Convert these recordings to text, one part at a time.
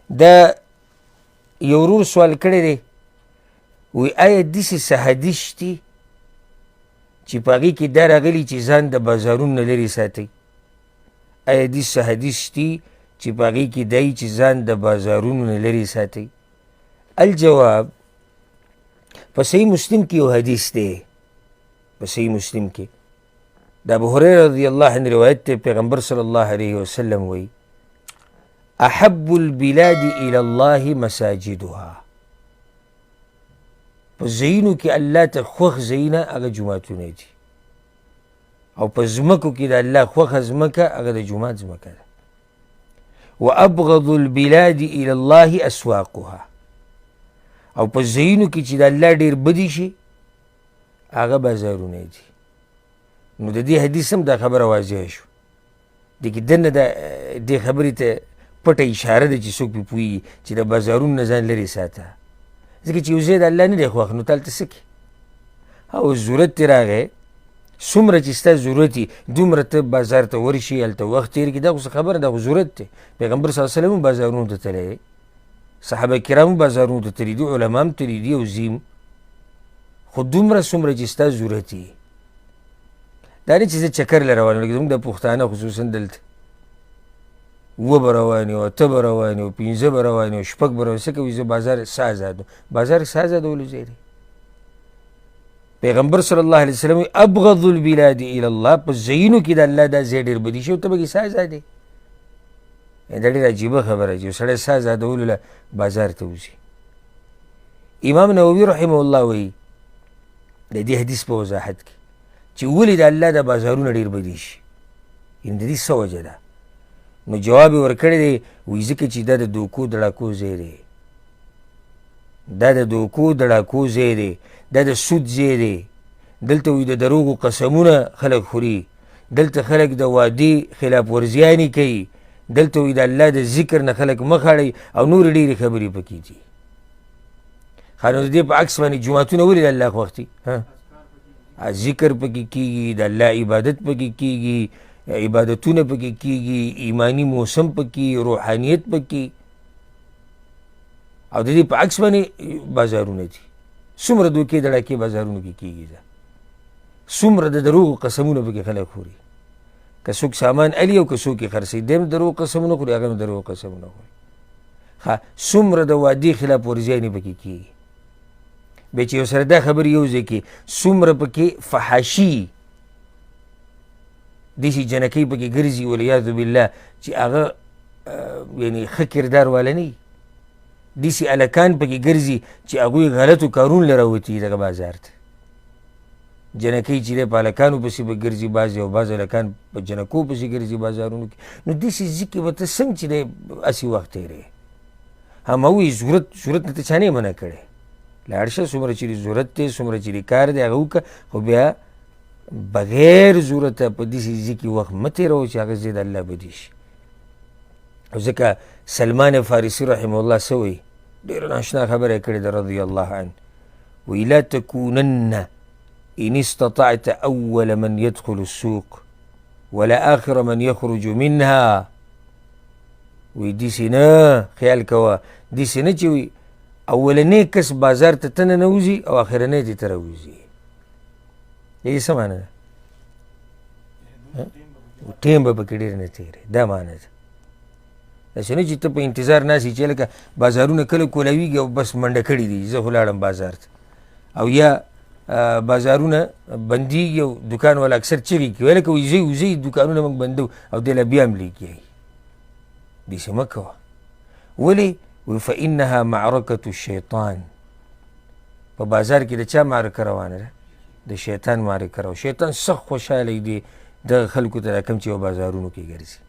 دا یو ورور سوال کړی دی، وی آیا داسې څه حدیث شتي چې په هغې کې دا راغلي چې ځان د بازارونو نه لرې ساتئ؟ آیا داسې څه حدیث شتي چې په هغې کې دا چې ځان د بازارونو نه لرې ساتئ؟ الجواب، په صحیح مسلم کې یو حدیث دی، په صحیح مسلم کې د ابو هریره رضی الله عنه روایت دی، پیغمبر صلی الله علیه وسلم وی احب البلاد الى الله مساجدها، په ځایونو کې الله ته خوښ ځایونه هغه جوماتونه دي، او په ځمکو کې د الله خوښه ځمکه هغه د جومات ځمکه ده. وابغض البلاد الى الله اسواقها، او په ځایونو کې چې د الله ډېر بدي شي هغه بازارونه دي. نو د دې حدیث هم دا خبره واضحه شو، دې کې دننه دې خبرې ته پټه اشاره ده چې څوک پرې پوهېږي چې د بازارونو نه ځان لرې ساته، ځکه چې یو ځای د الله نه دی خوښ، نو ته هلته څه کوې؟ او ضرورت دې راغی، څومره چې ستا ضرورت وي دومره ته بازار ته ورشي، هلته وخت تېر کړي، دا خو څه خبره ده، خو ضرورت دی. پیغمبر صلی الله علیه وسلم هم بازارونو ته تللی دی، صحابه کرام هم بازارونو ته تللي دي، علما هم تللي دي او ځي هم، خو دومره څومره چې ستا ضرورت وي. دا نه چې زه چکر له روان یم، لکه زموږ د پښتانه خصوصا دلته 7 به روان یو، 8 به روان یو، 15 به روان یو، 6 به روان، څه کوي؟ زه بازار څه ازاد وم؟ بازار څه ازادولو ځای دی؟ پیغمبر صلی الله علیه وسلم ابغض البلاد الی الله، په ځایونو کې د الله دا ځای ډېر بدي شي او ته پکې څه ازادې؟ دا ډېره عجیبه خبره چې یو سړی څه ازادولو له بازار ته وځي. امام نووي رحمه الله وایي د دې حدیث په وضاحت کې چې ولې د الله د بازارونه ډېر بدي شي، یعنې د دې څه وجه ده؟ نو جواب یې ورکړی دی، وایي ځکه چې دا د دوکو دړاکو ځای دی، دا د دوکو دړاکو ځای دی، دا د سود ځای دی، دلته وایي د دروغو قسمونه خلک خوري، دلته خلک د وعدې خلاف ورزیانې کوي، دلته وایي د الله د ذکر نه خلک مخ اړوي او نورې ډېرې خبرې پکې دي. ښه نو د دې په عکس باندې جوماتونه ولې د الله خوښ دي؟ ذکر پکې کېږي، د الله عبادت پکې کېږي، عبادتونه پکې کېږي، ایمانی موسم پکې، روحانیت پکې، او د دې په عکس باندې بازارونه دي. څومره دوکې دړاکې بازارونو کې کېږي، څومره د دروغو قسمونه پکې خلک خوري، که څوک سامان الي او که څوک یې خرڅوي، دی هم د دروغو قسمونه خوري، هغه هم د دروغو قسمونه خوري. ښه څومره د وعدې خلاف ورزیانې پکې کېږي. بیا چې یو سره دا خبرې یو ځای کې څومره پکې فحاشي، داسې جنکۍ پکې ګرځي والعیاذ بالله چې هغه یعنې ښه کردار والا نه وي، داسې هلکان پکې ګرځي چې هغوی غلطو کارونو له راوتي دغه بازار ته. جنکۍ چې دی په هلکانو پسې به ګرځي بعضې، او بعض هلکان په جنکو پسې ګرځي بازارونو کې. نو داسې ځای کې به ته څنګه چې دی هسې وخت تېروې؟ ما وایي ضرورت نه ته چا نه یې منع کړی، لاړ شه، څومره چې ضرورت دی، څومره چې کار دی هغه وکړه، خو بیا بغیر ضرورته په داسې ځای کې وخت مه تېروه چې هغه ځای د الله بدي شي. او ځکه سلمان فارسي رحمه الله څه وایي، ډېره ناشنا خبره یې کړې ده رضی الله عنه، وایي لا تکونن ان استطعت اول من يدخل السوق ولا آخر من يخرج منها. وایي داسې نه خیال کوه، داسې نه چې وایي اولنی کس بازار ته ته ننوځي او اخرنی دې ته راوځي. یې څه معنی ده؟ ټیم به پکې ډېر نه تېری، دا معنی ده. داسې نه چې ته په انتظار ناست چې لکه بازارونه کله کولویږي او بس منډه کړي دي زه خو لاړم بازار ته، او یا بازارونه بندېږي او دوکان والا اکثر چغې کوي لکه وځئ وځئ دوکانونه موږ بندو، او دی له بیا هم لیکي. داسې مه کوه. ولې؟ فإنها معركة الشیطان. په بازار کې د چا معرکه روانه ده؟ د شیطان معرکه روانه. شیطان سخت خوشحاله دی دغه خلکو ته راکم چې په بازارونو کې ګرځي.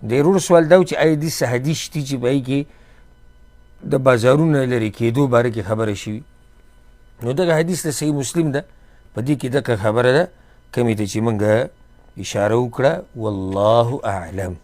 د ورور سوال دا و چې آیا داسې حدیث شته چې په هغې کې د بازارونو لرې کېدو باره کې خبره شوي؟ نو دغه حدیث د صحیح مسلم ده، په دې کې دغه خبره ده کومې ته چې موږ اشاره وکړه. والله اعلم.